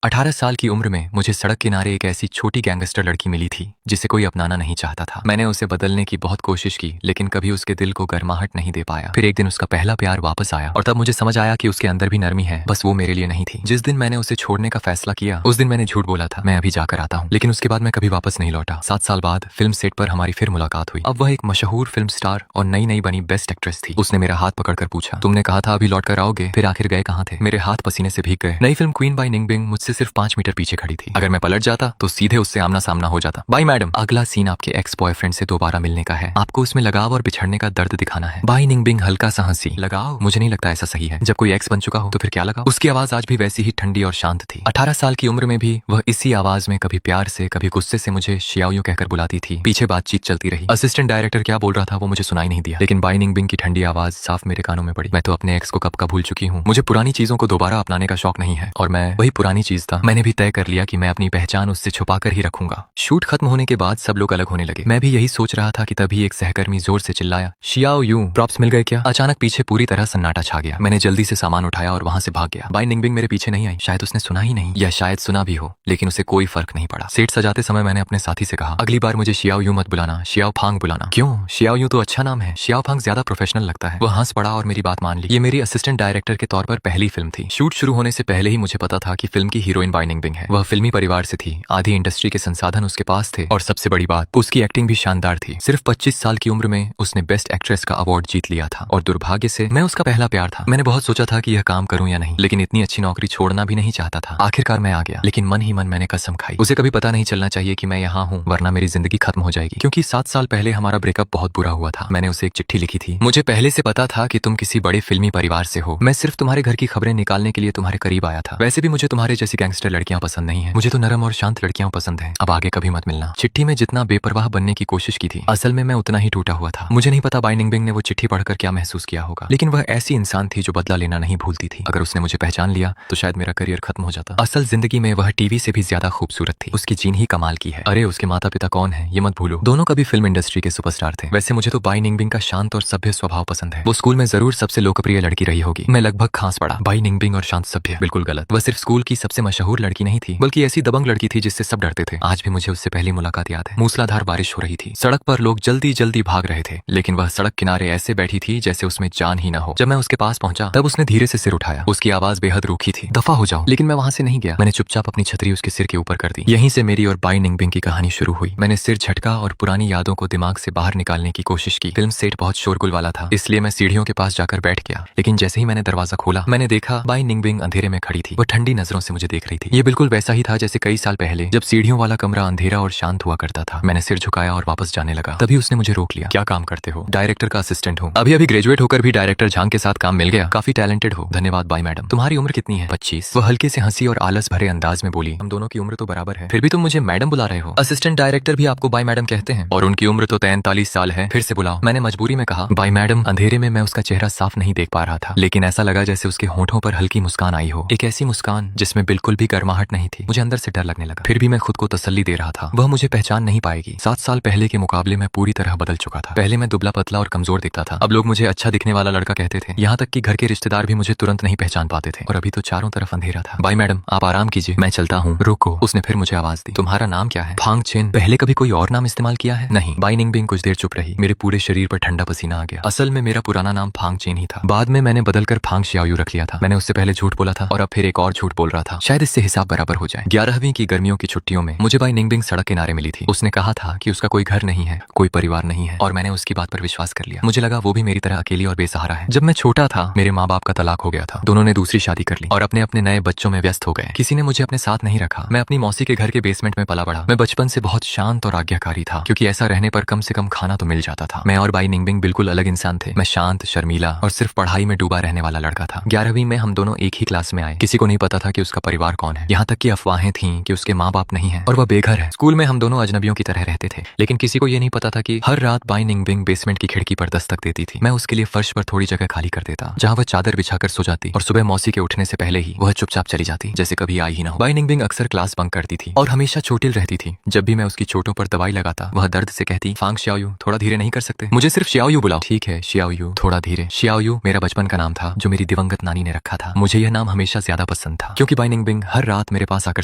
18 साल की उम्र में मुझे सड़क किनारे एक ऐसी छोटी गैंगस्टर लड़की मिली थी जिसे कोई अपनाना नहीं चाहता था। मैंने उसे बदलने की बहुत कोशिश की, लेकिन कभी उसके दिल को गर्माहट नहीं दे पाया। फिर एक दिन उसका पहला प्यार वापस आया और तब मुझे समझ आया कि उसके अंदर भी नरमी है, बस वो मेरे लिए नहीं थी। जिस दिन मैंने उसे छोड़ने का फैसला किया उस दिन मैंने झूठ बोला था, मैं अभी जाकर आता हूँ, लेकिन उसके बाद मैं कभी वापस नहीं लौटा। 7 साल बाद फिल्म सेट पर हमारी फिर मुलाकात हुई। अब वह एक मशहूर फिल्म स्टार और नई नई बनी बेस्ट एक्ट्रेस थी। उसने मेरा हाथ पकड़कर पूछा, तुमने कहा था अभी लौट कर आओगे, फिर आखिर गए कहाँ थे? मेरे हाथ पसीने से भीग गए। नई फिल्म क्वीन बाई निंगबिंग मुझसे सिर्फ 5 मीटर पीछे खड़ी थी। अगर मैं पलट जाता तो सीधे उससे आमना सामना हो जाता। Bye madam. अगला सीन आपके एक्स बॉयफ्रेंड से दोबारा मिलने का है। आपको उसमें लगाव और बिछड़ने का दर्द दिखाना है। बाय निंगबिंग हल्का सा हंसी। लगाव? मुझे नहीं लगता ऐसा सही है। जब कोई एक्स बन चुका हो तो फिर क्या लगाव? उसकी आवाज आज भी वैसी ही ठंडी और शांत थी। 18 साल की उम्र में भी वह इसी आवाज में कभी प्यार से कभी गुस्से से मुझे शियाओ कहकर बुलाती थी। पीछे बातचीत चलती रही। असिस्टेंट डायरेक्टर क्या बोल रहा था वो मुझे सुनाई नहीं दिया, लेकिन बाय निंगबिंग की ठंडी आवाज साफ मेरे कानों में पड़ी। मैं तो अपने एक्स को कब का भूल चुकी हूँ। मुझे पुरानी चीजों को दोबारा अपनाने का शौक नहीं है और मैं वही पुरानी चीज था। मैंने भी तय कर लिया कि मैं अपनी पहचान उससे छुपा कर ही रखूंगा। शूट खत्म होने के बाद सब लोग अलग होने लगे। मैं भी यही सोच रहा था कि तभी एक सहकर्मी जोर से चिल्लाया, शियाओ यू, प्रॉप्स मिल गए क्या? अचानक पीछे पूरी तरह सन्नाटा छा गया। मैंने जल्दी से सामान उठाया और वहां से भाग गया। बाय निंगबिंग मेरे पीछे नहीं आई। शायद उसने सुना ही नहीं, या शायद सुना भी हो, लेकिन उसे कोई फर्क नहीं पड़ा। सेट सजाते समय मैंने अपने साथी से कहा, अगली बार मुझे शियाओ यू मत बुलाना, शियाओ फांग बुलाना। क्यों? शियाओ यू तो अच्छा नाम है, शियाओ फांग ज्यादा प्रोफेशनल लगता है। वह हंस पड़ा और मेरी बात मान ली। ये मेरी असिस्टेंट डायरेक्टर के तौर पर पहली फिल्म थी। शूट शुरू होने से पहले ही मुझे पता था कि फिल्म की हीरोइन बाय निंगबिंग है। वह फिल्मी परिवार से थी, आधी इंडस्ट्री के संसाधन उसके पास थे और सबसे बड़ी बात, उसकी एक्टिंग भी शानदार थी। सिर्फ 25 साल की उम्र में उसने बेस्ट एक्ट्रेस का अवार्ड जीत लिया था और दुर्भाग्य से मैं उसका पहला प्यार था। मैंने बहुत सोचा था कि यह काम करूं या नहीं, लेकिन इतनी अच्छी नौकरी छोड़ना भी नहीं चाहता था। आखिरकार मैं आ गया, लेकिन मन ही मन मैंने कसम खाई, उसे कभी पता नहीं चलना चाहिए कि मैं यहाँ हूँ, वरना मेरी जिंदगी खत्म हो जाएगी। क्योंकि 7 साल पहले हमारा ब्रेकअप बहुत बुरा हुआ था। मैंने उसे एक चिट्ठी लिखी थी, मुझे पहले से पता था कि तुम किसी बड़े फिल्मी परिवार से हो। मैं सिर्फ तुम्हारे घर की खबरें निकालने के लिए तुम्हारे करीब आया था। वैसे भी मुझे तुम्हारे जैसी गैंगस्टर लड़कियां पसंद नहीं है, मुझे तो नरम और शांत लड़कियां पसंद है। अब आगे कभी मत मिलना। चिट्ठी में जितना बेपरवाह बनने की कोशिश की थी, असल में मैं उतना ही टूटा हुआ था। मुझे नहीं पता बाय निंगबिंग ने वो चिट्ठी पढ़कर क्या महसूस किया होगा, लेकिन वह ऐसी इंसान थी जो बदला लेना नहीं भूलती थी। अगर उसने मुझे पहचान लिया तो शायद मेरा करियर खत्म हो जाता। असल जिंदगी में वह टीवी से भी ज्यादा खूबसूरत थी। उसकी जीन ही कमाल की है। अरे उसके माता पिता कौन है ये मत भूलो, दोनों कभी फिल्म इंडस्ट्री के सुपरस्टार थे। वैसे मुझे तो बाय निंगबिंग का शांत और सभ्य स्वभाव पसंद है। वो स्कूल में जरूर सबसे लोकप्रिय लड़की रही होगी। मैं लगभग खांस पड़ा। बाय निंगबिंग और शांत सभ्य, बिल्कुल गलत। वह सिर्फ स्कूल की सबसे मशहूर लड़की नहीं थी, बल्कि ऐसी दबंग लड़की थी जिससे सब डरते थे। आज भी मुझे उससे पहली मुलाकात याद है। मूसलाधार बारिश हो रही थी, सड़क पर लोग जल्दी जल्दी भाग रहे थे, लेकिन वह सड़क किनारे ऐसे बैठी थी जैसे उसमें जान ही ना हो। जब मैं उसके पास पहुंचा तब उसने धीरे से सिर उठाया। उसकी आवाज बेहद रूखी थी, दफा हो जाओ। लेकिन मैं वहां से नहीं गया। मैंने चुपचाप अपनी छतरी उसके सिर के ऊपर कर दी। यहीं से मेरी और बाय निंगबिंग की कहानी शुरू हुई। मैंने सिर झटका और पुरानी यादों को दिमाग से बाहर निकालने की कोशिश की। फिल्म सेट बहुत शोरगुल वाला था, इसलिए मैं सीढ़ियों के पास जाकर बैठ गया। लेकिन जैसे ही मैंने दरवाजा खोला मैंने देखा बाय निंगबिंग अंधेरे में खड़ी थी। वो ठंडी नजरों से मुझे देख रही थी। ये बिल्कुल वैसा ही था जैसे कई साल पहले जब सीढ़ियों वाला कमरा अंधेरा और शांत हुआ करता था। मैंने सिर झुकाया और वापस जाने लगा। तभी उसने मुझे रोक लिया। क्या काम करते हो? डायरेक्टर का असिस्टेंट हूँ। अभी अभी ग्रेजुएट होकर भी डायरेक्टर झांग के साथ काम मिल गया। काफी टैलेंटेड हो। धन्यवाद बाय मैडम। तुम्हारी उम्र कितनी है? 25। वो हल्के से हंसी और आलस भरे अंदाज में बोली, हम दोनों की उम्र तो बराबर है, फिर भी तुम मुझे मैडम बुला रहे हो। असिस्टेंट डायरेक्टर भी आपको बाय मैडम कहते हैं और उनकी उम्र तो 43 साल है। फिर से बुलाओ। मैंने मजबूरी में कहा बाय मैडम। अंधेरे में मैं उसका चेहरा साफ नहीं देख पा रहा था, लेकिन ऐसा लगा जैसे उसके होंठों पर हल्की मुस्कान आई हो। एक ऐसी मुस्कान जिसमें बिल्कुल भी गर्माहट नहीं थी। मुझे अंदर से डर लगने लगा, फिर भी मैं खुद को तसल्ली दे रहा था, वह मुझे पहचान नहीं पाएगी। 7 साल पहले के मुकाबले मैं पूरी तरह बदल चुका था। पहले मैं दुबला पतला और कमजोर दिखता था, अब लोग मुझे अच्छा दिखने वाला लड़का कहते थे। यहाँ तक कि घर के रिश्तेदार भी मुझे तुरंत नहीं पहचान पाते थे। और अभी तो चारों तरफ अंधेरा था। बाय मैडम आप आराम कीजिए, मैं चलता हूँ। रुको, उसने फिर मुझे आवाज दी। तुम्हारा नाम क्या है? फांग चेन। पहले कभी कोई और नाम इस्तेमाल किया है? नहीं। बाय निंगबिंग कुछ देर चुप रही। मेरे पूरे शरीर पर ठंडा पसीना आ गया। असल में मेरा पुराना नाम फांग चेन ही था, बाद में मैंने बदलकर फांग शियाओ रख लिया था। मैंने उससे पहले झूठ बोला था और अब फिर एक और झूठ बोल रहा था, शायद इससे हिसाब बराबर हो जाए। 11वीं की गर्मियों की छुट्टियों में मुझे बाय निंगबिंग सड़क किनारे मिली थी। उसने कहा था कि उसका कोई घर नहीं है, कोई परिवार नहीं है, और मैंने उसकी बात पर विश्वास कर लिया। मुझे लगा वो भी मेरी तरह अकेली और बेसहारा है। जब मैं छोटा था मेरे माँ बाप का तलाक हो गया था। दोनों ने दूसरी शादी कर ली और अपने अपने नए बच्चों में व्यस्त हो गए। किसी ने मुझे अपने साथ नहीं रखा। मैं अपनी मौसी के घर के बेसमेंट में पला बड़ा। मैं बचपन से बहुत शांत और आज्ञाकारी था, क्योंकि ऐसा रहने पर कम से कम खाना तो मिल जाता था। मैं और बाय निंगबिंग बिल्कुल अलग इंसान थे। मैं शांत, शर्मीला और सिर्फ पढ़ाई में डूबा रहने वाला लड़का था। 11वीं में हम दोनों एक ही क्लास में आए। किसी को नहीं पता था कि उसका परिवार कौन है, यहाँ तक कि अफवाहें थीं कि उसके माँ बाप नहीं है और वह बेघर है। स्कूल में हम दोनों अजनबियों की तरह रहते थे, लेकिन किसी को ये नहीं पता था कि हर रात बाय निंगबिंग बेसमेंट की खिड़की पर दस्तक देती थी। मैं उसके लिए फर्श पर थोड़ी जगह खाली कर देता, जहाँ वह चादर बिछाकर सो जाती, और सुबह मौसी के उठने से पहले ही वह चुपचाप चली जाती, जैसे कभी आई ही ना हो। बाय निंगबिंग अक्सर क्लास बंक करती थी और हमेशा चोटिल रहती थी। जब भी मैं उसकी चोटों पर दवाई लगाता वह दर्द से कहती, फांग शियाओ थोड़ा धीरे नहीं कर सकते? मुझे सिर्फ शियाओ बुलाओ। ठीक है शियाओ, थोड़ा धीरे। शियाओ मेरा बचपन का नाम था जो मेरी दिवंगत नानी ने रखा था। मुझे यह नाम हमेशा ज्यादा पसंद था, क्योंकि बाय निंगबिंग निंगबिंग हर रात मेरे पास आकर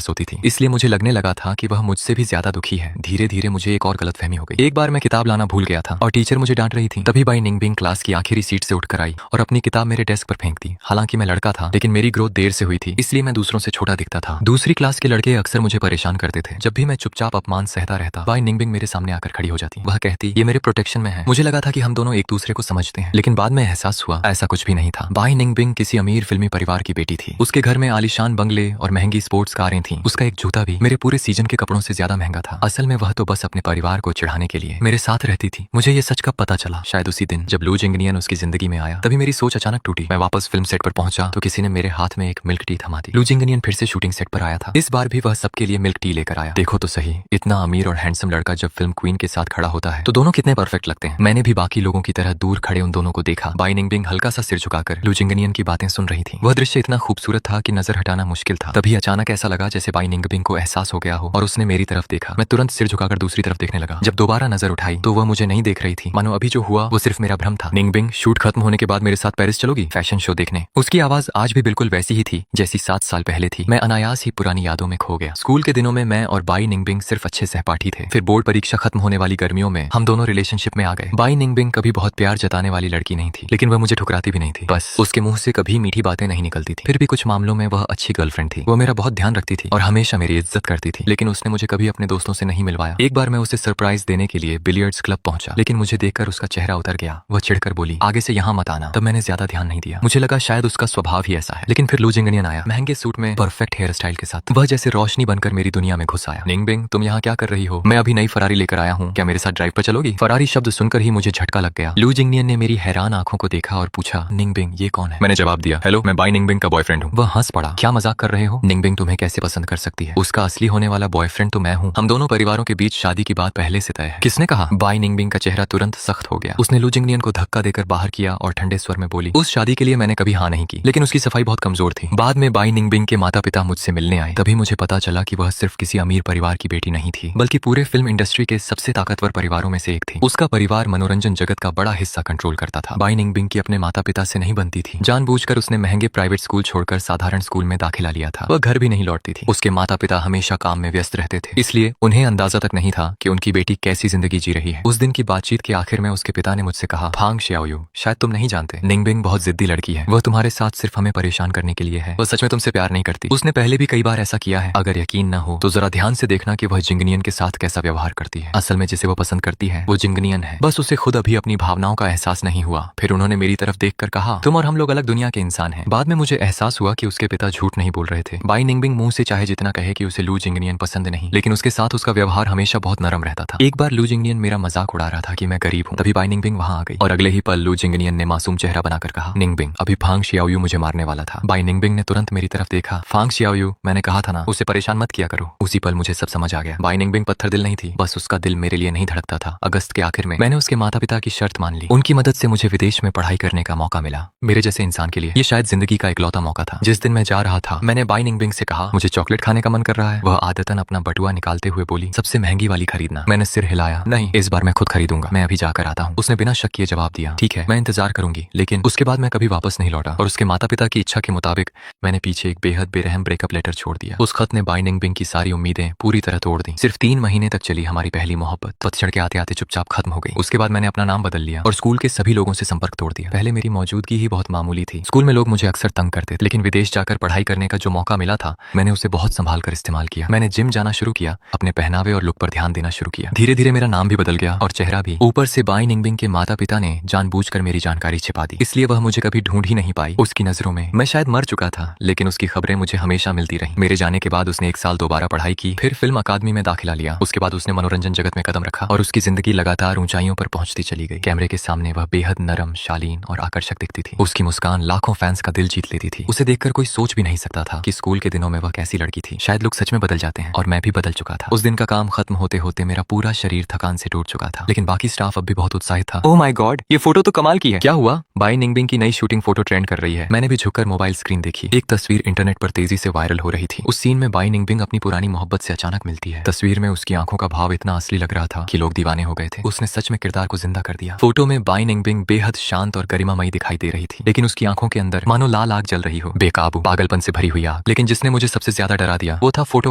सोती थी, इसलिए मुझे लगने लगा था कि वह मुझसे भी ज्यादा दुखी है। धीरे धीरे मुझे एक और गलतफहमी हो गई। एक बार मैं किताब लाना भूल गया था और टीचर मुझे डांट रही थी। तभी बाई निंगबिंग क्लास की आखिरी सीट से उठकर आई और अपनी किताब मेरे डेस्क पर फेंक दी। हालांकि मैं लड़का था, लेकिन मेरी ग्रोथ देर से हुई थी, इसलिए मैं दूसरों से छोटा दिखता था। दूसरी क्लास के लड़के अक्सर मुझे परेशान करते थे। जब भी मैं चुपचाप अपमान सहता रहता, बाई निंगबिंग मेरे सामने आकर खड़ी हो जाती। वह कहती, ये मेरे प्रोटेक्शन में है। मुझे लगा था कि हम दोनों एक दूसरे को समझते हैं, लेकिन बाद में एहसास हुआ ऐसा कुछ भी नहीं था। बाई निंगबिंग किसी अमीर फिल्मी परिवार की बेटी थी। उसके घर में आलीशान बंगले और महंगी स्पोर्ट्स कारें थीं। उसका एक जूता भी मेरे पूरे सीजन के कपड़ों से ज्यादा महंगा था। असल में वह तो बस अपने परिवार को चिढ़ाने के लिए मेरे साथ रहती थी। मुझे ये सच कब पता चला? शायद उसी दिन जब लू जिंगनियन उसकी जिंदगी में आया। तभी मेरी सोच अचानक टूटी। मैं वापस फिल्म सेट पर पहुंचा तो किसी ने मेरे हाथ में एक मिल्क टी थमा दी। लू जिंगनियन फिर से शूटिंग सेट पर आया था। इस बार भी वह सबके लिए मिल्क टी लेकर आया। देखो तो सही, इतना अमीर और हैंडसम लड़का जब फिल्म क्वीन के साथ खड़ा होता है तो दोनों कितने परफेक्ट लगते हैं। मैंने भी बाकी लोगों की तरह दूर खड़े उन दोनों को देखा। बाई निंगबिंग हल्का सा सिर झुकाकर लू जिंगनियन की बातें सुन रही थी। वह दृश्य इतना खूबसूरत था कि नजर हटाना मुश्किल था। तभी अचानक ऐसा लगा जैसे बाई निंगबिंग को एहसास हो गया हो और उसने मेरी तरफ देखा। मैं तुरंत सिर झुकाकर दूसरी तरफ देखने लगा। जब दोबारा नजर उठाई तो वह मुझे नहीं देख रही थी। मानो अभी जो हुआ वो सिर्फ मेरा भ्रम था। निंगबिंग, शूट खत्म होने के बाद मेरे साथ पेरिस चलोगी फैशन शो देखने? उसकी आवाज आज भी बिल्कुल वैसी ही थी जैसी 7 साल पहले थी। मैं अनायास ही पुरानी यादों में खो गया। स्कूल के दिनों में मैं और बाई निंगबिंग सिर्फ अच्छे सहपाठी थे। फिर बोर्ड परीक्षा खत्म होने वाली गर्मियों में हम दोनों रिलेशनशिप में आ गए। बाई निंगबिंग कभी बहुत प्यार जताने वाली लड़की नहीं थी, लेकिन वह मुझे ठुकराती भी नहीं थी। बस उसके मुंह से कभी मीठी बातें नहीं निकलती थी। फिर भी कुछ मामलों में वह अच्छी गर्लफ्रेंड थी। वो मेरा बहुत ध्यान रखती थी और हमेशा मेरी इज्जत करती थी। लेकिन उसने मुझे कभी अपने दोस्तों से नहीं मिलवाया। एक बार मैं उसे सरप्राइज देने के लिए बिलियर्ड्स क्लब पहुंचा, लेकिन मुझे देखकर उसका चेहरा उतर गया। वह चिढ़कर बोली, आगे से यहाँ मत आना। तब मैंने ज्यादा ध्यान नहीं दिया। मुझे लगा शायद उसका स्वभाव ही ऐसा है। लेकिन फिर लू जिंगनियन आया, महंगे सूट में, परफेक्ट हेयर स्टाइल के साथ। वह जैसे रोशनी बनकर मेरी दुनिया में घुस आया। निंगबिंग, तुम यहाँ क्या कर रही हो? मैं अभी नई फरारी लेकर आया हूँ, क्या मेरे साथ ड्राइव पर चलोगी? फरारी शब्द सुनकर ही मुझे झटका लग गया। लू जिंगनियन ने मेरी हैरान आंखों को देखा और पूछा, निंगबिंग ये कौन है? मैंने जवाब दिया, हेलो, मैं बाई निंगबिंग का बॉयफ्रेंड हूँ। वह हंस पड़ा, क्या मजाक कर रहे हो? निंगबिंग तुम्हें कैसे पसंद कर सकती है? उसका असली होने वाला बॉयफ्रेंड तो मैं हूँ। हम दोनों परिवारों के बीच शादी की बात पहले से तय है। किसने कहा? बाई निंगबिंग का चेहरा तुरंत सख्त हो गया। उसने लू जिंगनियन को धक्का देकर बाहर किया और ठंडे स्वर में बोली, उस शादी के लिए मैंने कभी हाँ नहीं की, लेकिन उसकी सफाई बहुत कमजोर थी। बाद में बाई निंगबिंग के माता पिता मुझसे मिलने आए। तभी मुझे पता चला कि वह सिर्फ किसी अमीर परिवार की बेटी नहीं थी, बल्कि पूरे फिल्म इंडस्ट्री के सबसे ताकतवर परिवारों में से एक थी। उसका परिवार मनोरंजन जगत का बड़ा हिस्सा कंट्रोल करता था। बाई निंगबिंग की अपने माता पिता से नहीं बनती थी। जानबूझकर उसने महंगे प्राइवेट स्कूल छोड़कर साधारण स्कूल में दाखिला लिया था। वह घर भी नहीं लौटती थी। उसके माता पिता हमेशा काम में व्यस्त रहते थे, इसलिए उन्हें अंदाजा तक नहीं था कि उनकी बेटी कैसी जिंदगी जी रही है। उस दिन की बातचीत के आखिर में उसके पिता ने मुझसे कहा, फांग शियाओयू, शायद तुम नहीं जानते, निंगबिंग बहुत जिद्दी लड़की है। वह तुम्हारे साथ सिर्फ हमें परेशान करने के लिए है। वह सच में तुमसे प्यार नहीं करती। उसने पहले भी कई बार ऐसा किया है। अगर यकीन न हो तो जरा ध्यान से देखना कि वह जिंगनियन के साथ कैसा व्यवहार करती है। असल में जिसे वो पसंद करती है वो जिंगनियन है। बस उसे खुद अभी अपनी भावनाओं का एहसास नहीं हुआ। फिर उन्होंने मेरी तरफ देखकर कहा, तुम और हम लोग अलग दुनिया के इंसान हैं। बाद में मुझे एहसास हुआ कि उसके पिता झूठ नहीं बोल रहे थे। बाई निंगबिंग मुंह से चाहे जितना कहे कि उसे लू जिंगनियन पसंद नहीं, लेकिन उसके साथ उसका व्यवहार हमेशा बहुत नरम रहता था। एक बार लू जिंगनियन मेरा मजाक उड़ा रहा था कि मैं गरीब हूँ। तभी बाई निंगबिंग वहां आ गई और अगले ही पल लू जिंगनियन ने मासूम चेहरा बनाकर कहा, निंगबिंग, अभी फांग शियाओयू मुझे मारने वाला था। बाई निंगबिंग ने तुरंत मेरी तरफ देखा, फांग शियाओयू, मैंने कहा था ना, उसे परेशान मत किया करो। उसी पल मुझे सब समझ आ गया। बाई निंगबिंग पत्थर दिल नहीं थी, बस उसका दिल मेरे लिए नहीं धड़कता था। अगस्त के आखिर में मैंने उसके माता पिता की शर्त मान ली। उनकी मदद से मुझे विदेश में पढ़ाई करने का मौका मिला। मेरे जैसे इंसान के लिए ये शायद जिंदगी का इकलौता मौका था। जिस दिन मैं जा रहा था मैंने बाई निंगबिंग से कहा, मुझे चॉकलेट खाने का मन कर रहा है। वह आदतन अपना बटुआ निकालते हुए बोली, सबसे महंगी वाली खरीदना। मैंने सिर हिलाया, नहीं, इस बार मैं खुद खरीदूंगा, मैं अभी जाकर आता हूँ। उसने बिना शक किए जवाब दिया, ठीक है, मैं इंतजार करूंगी। लेकिन उसके बाद मैं कभी वापस नहीं लौटा और उसके माता पिता की इच्छा के मुताबिक मैंने पीछे एक बेहद बेरहम ब्रेकअप लेटर छोड़ दिया। उस खत ने बाई निंगबिंग की सारी उम्मीदें पूरी तरह तोड़ दी। सिर्फ 3 महीने तक चली हमारी पहली मोहब्बत पतझड़ के आते आते चुपचाप खत्म हो गई। उसके बाद मैंने अपना नाम बदल लिया और स्कूल के सभी लोगों से संपर्क तोड़ दिया। पहले मेरी मौजूदगी ही बहुत मामूली थी। स्कूल में लोग मुझे अक्सर तंग करते थे, लेकिन विदेश जाकर पढ़ाई करने का जो मौका मिला था मैंने उसे बहुत संभाल कर इस्तेमाल किया। मैंने जिम जाना शुरू किया, अपने पहनावे और लुक पर ध्यान देना शुरू किया। धीरे धीरे मेरा नाम भी बदल गया और चेहरा भी। ऊपर से बाई निंगबिंग के माता पिता ने जानबूझकर मेरी जानकारी छिपा दी, इसलिए वह मुझे कभी ढूंढ ही नहीं पाई। उसकी नजरों में मैं शायद मर चुका था, लेकिन उसकी खबरें मुझे हमेशा मिलती रही। मेरे जाने के बाद उसने 1 साल दोबारा पढ़ाई की, फिर फिल्म अकादमी में दाखिला लिया। उसके बाद उसने मनोरंजन जगत में कदम रखा और उसकी जिंदगी लगातार ऊंचाइयों पर पहुंचती चली गई। कैमरे के सामने वह बेहद नरम, शालीन और आकर्षक दिखती थी। उसकी मुस्कान लाखों फैंस का दिल जीत लेती थी। उसे देखकर कोई सोच भी नहीं सकता था कि स्कूल के दिनों में वह कैसी लड़की थी। शायद लोग सच में बदल जाते हैं और मैं भी बदल चुका था। उस दिन का काम खत्म होते होते मेरा पूरा शरीर थकान से टूट चुका था, लेकिन बाकी स्टाफ अब भी बहुत उत्साहित था। ओह माय गॉड, ये फोटो तो कमाल की है। क्या हुआ? बाई निंगबिंग की नई शूटिंग फोटो ट्रेंड कर रही है। मैंने भी झुककर मोबाइल स्क्रीन देखी। एक तस्वीर इंटरनेट पर तेजी से वायरल हो रही थी। उस सीन में बाई निंगबिंग अपनी पुरानी मोहब्बत से अचानक मिलती है। तस्वीर में उसकी आंखों का भाव इतना असली लग रहा था कि लोग दीवाने हो गए थे। उसने सच में किरदार को जिंदा कर दिया। फोटो में बाई निंगबिंग बेहद शांत और गरिमामयी दिखाई दे रही थी, लेकिन उसकी आंखों के अंदर मानो लाल आग जल रही हो, बेकाबू पागलपन से भरी हुई आग। दाग। लेकिन जिसने मुझे सबसे ज्यादा डरा दिया वो था फोटो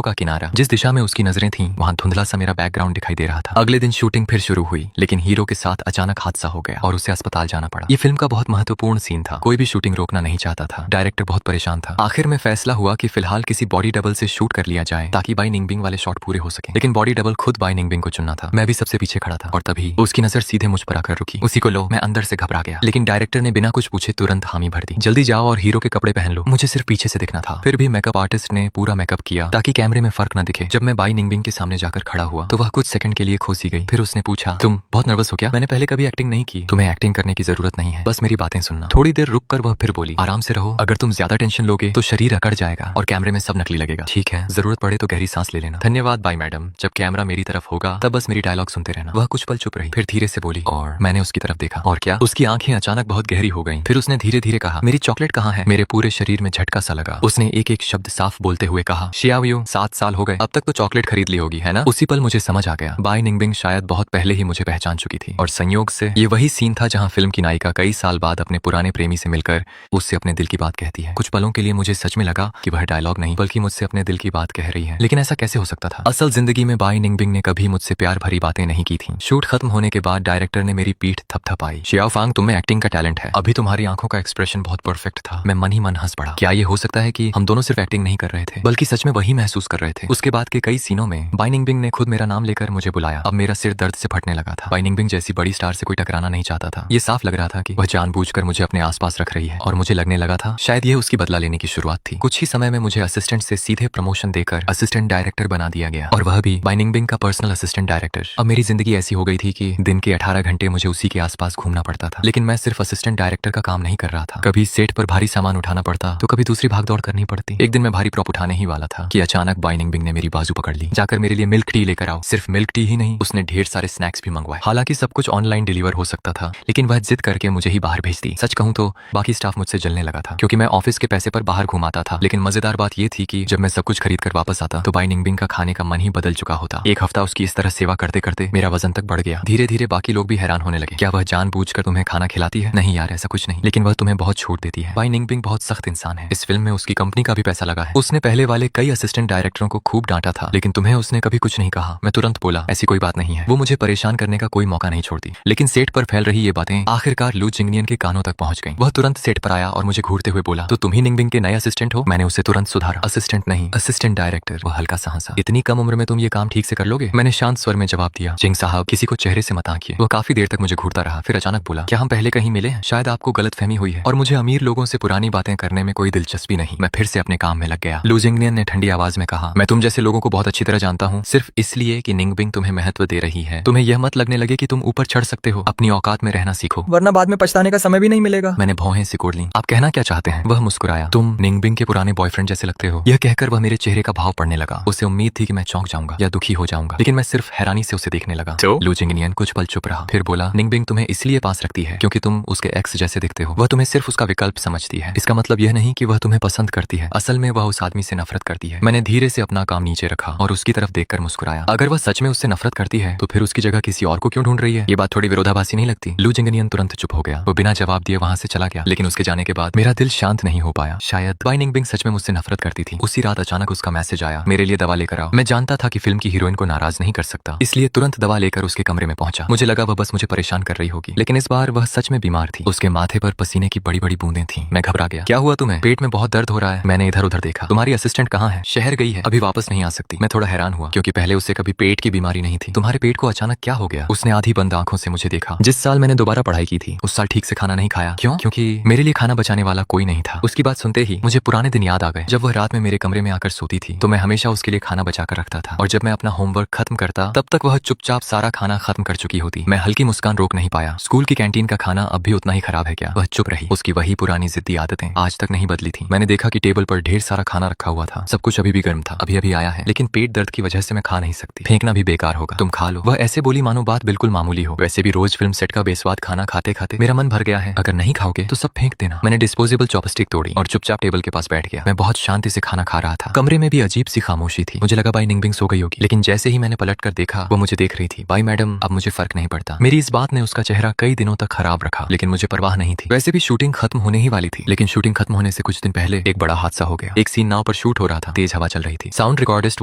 का किनारा। जिस दिशा में उसकी नजरें थीं वहां धुंधला सा मेरा बैकग्राउंड दिखाई दे रहा था। अगले दिन शूटिंग फिर शुरू हुई, लेकिन हीरो के साथ अचानक हादसा हो गया और उसे अस्पताल जाना पड़ा। ये फिल्म का बहुत महत्वपूर्ण सीन था। कोई भी शूटिंग रोकना नहीं चाहता था। डायरेक्टर बहुत परेशान था। आखिर में फैसला हुआ कि फिलहाल किसी बॉडी डबल से शूट कर लिया जाए ताकि बाई निंगबिंग वाले शॉट पूरे हो सके। लेकिन बॉडी डबल खुद बाई निंगबिंग को चुनना था। मैं भी सबसे पीछे खड़ा था और तभी उसकी नजर सीधे मुझ पर आकर रुकी। उसी को लो, मैं अंदर से घबरा गया। लेकिन डायरेक्टर ने बिना कुछ पूछे तुरंत हामी भर दी। जल्दी जाओ और हीरो के कपड़े पहन लो। मुझे सिर्फ पीछे से दिखना था। फिर भी मेकअप आर्टिस्ट ने पूरा मेकअप किया ताकि कैमरे में फर्क न दिखे। जब मैं बाई निंगबिंग के सामने जाकर खड़ा हुआ तो वह कुछ सेकंड के लिए खोसी गई। फिर उसने पूछा, तुम बहुत नर्वस हो क्या? मैंने पहले कभी एक्टिंग नहीं की। तुम्हें एक्टिंग करने की जरूरत नहीं है, बस मेरी बातें सुनना। थोड़ी देर रुक कर वह फिर बोली, आराम से रहो। अगर तुम ज्यादा टेंशन लोगे तो शरीर अकड़ जाएगा और कैमरे में सब नकली लगेगा। ठीक है, जरूरत पड़े तो गहरी सांस ले लेना। धन्यवाद बाई मैडम। जब कैमरा मेरी तरफ होगा तब बस मेरी डायलॉग सुनते रहना। वह कुछ पल चुप रही, फिर धीरे से बोली, और मैंने उसकी तरफ देखा। और क्या? उसकी आंखें अचानक बहुत गहरी हो गईं। फिर उसने धीरे धीरे कहा, मेरी चॉकलेट कहाँ है? मेरे पूरे शरीर में झटका सा लगा। उसने एक एक शब्द साफ बोलते हुए कहा, शियाओ, 7 साल हो गए, अब तक तो चॉकलेट खरीद ली होगी, है ना? उसी पल मुझे समझ आ गया, बाई निंगबिंग शायद बहुत पहले ही मुझे पहचान चुकी थी। और संयोग से ये वही सीन था जहाँ फिल्म की नायिका कई साल बाद अपने पुराने प्रेमी से मिलकर उससे अपने दिल की बात कहती है। कुछ पलों के लिए मुझे सच में लगा कि वह डायलॉग नहीं बल्कि मुझसे अपने दिल की बात कह रही है। लेकिन ऐसा कैसे हो सकता था? असल जिंदगी में बाई निंगबिंग ने कभी मुझसे प्यार भरी बातें नहीं की थी। शूट खत्म होने के बाद डायरेक्टर ने मेरी पीठ थपथपाई। शियाओफांग, तुम में एक्टिंग का टैलेंट है। अभी तुम्हारी आंखों का एक्सप्रेशन बहुत परफेक्ट था। मैं मन ही मन हंस पड़ा। क्या ये हो सकता है कि हम दोनों सिर्फ एक्टिंग नहीं कर रहे थे बल्कि सच में वही महसूस कर रहे थे? उसके बाद के कई सीनों में बाई निंगबिंग ने खुद मेरा नाम लेकर मुझे बुलाया। अब मेरा सिर दर्द से फटने लगा था। बाई निंगबिंग जैसी बड़ी स्टार से कोई टकराना नहीं चाहता था। ये साफ लग रहा था कि वह जानबूझकर मुझे अपने आसपास रख रही है और मुझे लगने लगा था शायद यह उसकी बदला लेने की शुरुआत थी। कुछ ही समय में मुझे असिस्टेंट से सीधे प्रमोशन देकर असिस्टेंट डायरेक्टर बना दिया गया, और वह भी बाई निंगबिंग का पर्सनल असिस्टेंट डायरेक्टर। अब मेरी जिंदगी ऐसी हो गई थी कि दिन के 18 घंटे मुझे उसी के आसपास घूमना पड़ता था। लेकिन मैं सिर्फ असिस्टेंट डायरेक्टर का काम नहीं कर रहा था। कभी सेट पर भारी सामान उठाना पड़ता तो कभी दूसरी भागदौड़ करनी पड़ती। एक दिन मैं भारी प्रॉप उठाने ही वाला था कि अचानक बाई निंगबिंग ने मेरी बाजू पकड़ ली। जाकर मेरे लिए मिल्क टी लेकर आओ। सिर्फ मिल्क टी ही नहीं, उसने ढेर सारे स्नैक्स भी मंगवाए। हालांकि सब कुछ ऑनलाइन डिलीवर हो सकता था, लेकिन वह जिद करके मुझे ही बाहर भेज दी। सच कहूं तो बाकी स्टाफ मुझसे जलने लगा था क्योंकि मैं ऑफिस के पैसे पर बाहर घुमाता था। लेकिन मजेदार बात यह थी कि जब मैं सब कुछ खरीद कर वापस आता तो बाई निंगबिंग का खाने का मन ही बदल चुका होता। एक हफ्ता उसकी इस तरह सेवा करते करते मेरा वजन तक बढ़ गया। धीरे धीरे बाकी लोग भी हैरान होने लगे। क्या वह जानबूझकर तुम्हें खाना खिलाती है? नहीं यार, ऐसा कुछ नहीं, लेकिन वह तुम्हें बहुत छूट देती है। बाई निंगबिंग बहुत सख्त इंसान है। इस फिल्म में उसकी कंपनी का भी पैसा लगा है। उसने पहले वाले कई असिस्टेंट डायरेक्टरों को खूब डांटा था, लेकिन तुम्हें उसने कभी कुछ नहीं कहा। मैं तुरंत बोला, ऐसी कोई बात नहीं है। वो मुझे परेशान करने का कोई मौका नहीं छोड़ती। लेकिन सेट पर फैल रही ये बातें आखिरकार लू जिंगनियन के कानों तक पहुंच गईं। वह तुरंत सेट पर आया और मुझे घूरते हुए बोला, तो तुम ही निंगबिंग के नए असिस्टेंट हो? मैंने उसे तुरंत सुधारा, असिस्टेंट नहीं, असिस्टेंट डायरेक्टर। वह हल्का सा हंसा, इतनी कम उम्र में तुम ये काम ठीक से कर लोगे? मैंने शांत स्वर में जवाब दिया, जिंग साहब, किसी को चेहरे से मत आंकिए। वह काफी देर तक मुझे घूरता रहा, फिर अचानक बोला, क्या हम पहले कहीं मिले हैं? शायद आपको गलतफहमी हुई है। और मुझे अमीर लोगों से पुरानी बातें करने में कोई दिलचस्पी नहीं। मैं फिर से अपने काम में लग गया। लू जिंगनियन ने ठंडी आवाज में कहा, मैं तुम जैसे लोगों को बहुत अच्छी तरह जानता हूँ, सिर्फ इसलिए कि निंगबिंग तुम्हें महत्व दे रही है। तुम्हें यह मत लगने लगे कि तुम ऊपर चढ़ सकते हो। अपनी औकात में रहना सीखो, वरना बाद में पछताने का समय भी नहीं मिलेगा। मैंने भौहें सिकोड़ ली। आप कहना क्या चाहते हैं? वह मुस्कुराया, तुम निंगबिंग के पुराने बॉयफ्रेंड जैसे लगते हो। यह कहकर वह मेरे चेहरे का भाव पड़ने लगा। उसे उम्मीद थी कि मैं चौंक जाऊंगा या दुखी हो जाऊंगा, लेकिन मैं सिर्फ हैरानी से उसे देखने लगा। लू जिंगनियन कुछ पल चुप रहा, फिर बोला, निंगबिंग तुम्हें इसलिए पास रखती है क्योंकि तुम उसके एक्स जैसे दिखते हो। वह तुम्हें सिर्फ उसका विकल्प समझती है। इसका मतलब यह नहीं कि वह तुम्हें पसंद करती है। असल में वह उस आदमी से नफरत करती है। मैंने धीरे से अपना काम नीचे रखा और उसकी तरफ देखकर मुस्कुराया। अगर वह सच में उससे नफरत करती है तो फिर उसकी जगह किसी और को क्यों ढूंढ रही है? ये बात थोड़ी विरोधाभासी नहीं लगती? लू जिंगनियन तुरंत चुप हो गया। वो बिना जवाब दिए वहां से चला गया। लेकिन उसके जाने के बाद मेरा दिल शांत नहीं हो पाया। शायद बाई निंगबिंग सच में मुझसे नफरत करती थी। उसी रात अचानक उसका मैसेज आया, मेरे लिए दवा लेकर आओ। मैं जानता था कि फिल्म की हीरोइन को नाराज नहीं कर सकता, इसलिए तुरंत दवा लेकर उसके कमरे में पहुंचा। मुझे लगा वह बस मुझे परेशान कर रही होगी, लेकिन इस बार वह सच में बीमार थी। उसके माथे पर पसीने की बड़ी बड़ी बूंदें थीं। मैं घबरा गया। क्या हुआ तुम्हें? पेट में बहुत दर्द हो रहा है। मैंने इधर उधर देखा। तुम्हारी असिस्टेंट कहाँ है? शहर गई है, अभी वापस नहीं आ सकती। मैं थोड़ा हैरान हुआ क्योंकि पहले उससे कभी पेट की बीमारी नहीं थी। तुम्हारे पेट को अचानक क्या हो गया? उसने आधी बंद आंखों से मुझे देखा। जिस साल मैंने दोबारा पढ़ाई की थी उस साल ठीक से खाना नहीं खाया। क्यों? क्योंकि मेरे लिए खाना बचाने वाला कोई नहीं था। उसकी बात सुनते ही मुझे पुराने दिन याद आ गए। जब वह रात में मेरे कमरे में आकर सोती थी तो मैं हमेशा उसके लिए खाना बचा कर रखता था, और जब मैं अपना होमवर्क खत्म करता तब तक वह चुपचाप सारा खाना खत्म कर चुकी होती। मैं हल्की मुस्कान रोक नहीं पाया। स्कूल की कैंटीन का खाना अब भी उतना ही खराब है क्या? वह चुप रही। उसकी वही पुरानी जिद्दी आदतें आज तक नहीं बदली थी। मैंने देखा कि टेबल पर ढेर सारा खाना रखा हुआ था। सब कुछ अभी भी गर्म था, अभी अभी आया है, लेकिन पेट दर्द की वजह से मैं खा नहीं सकती। फेंकना भी बेकार होगा, तुम खा लो। वह ऐसे बोली मानो बात बिल्कुल मामूली हो। वैसे भी रोज फिल्म सेट का बेस्वाद खाना खाते खाते मेरा मन भर गया है। अगर नहीं खाओगे तो सब फेंक देना। मैंने डिस्पोजेबल चॉपस्टिक तोड़ी और चुपचाप टेबल के पास बैठ गया। मैं बहुत शांति से खाना खा रहा था। कमरे में भी अजीब सी खामोशी थी। मुझे लगा बाई निंगबिंग सो गई होगी, लेकिन जैसे ही मैंने पलट कर देखा वो मुझे देख रही थी। बाई मैडम, अब मुझे फर्क नहीं पड़ता। मेरी इस बात ने उसका चेहरा कई दिनों तक खराब रखा, लेकिन मुझे परवाह नहीं थी। वैसे भी शूटिंग खत्म होने ही वाली थी, लेकिन शूटिंग खत्म होने से कुछ दिन पहले एक बड़ा हादसा हादसा हो गया। एक सीन नाव पर शूट हो रहा था, तेज हवा चल रही थी। साउंड रिकॉर्डिस्ट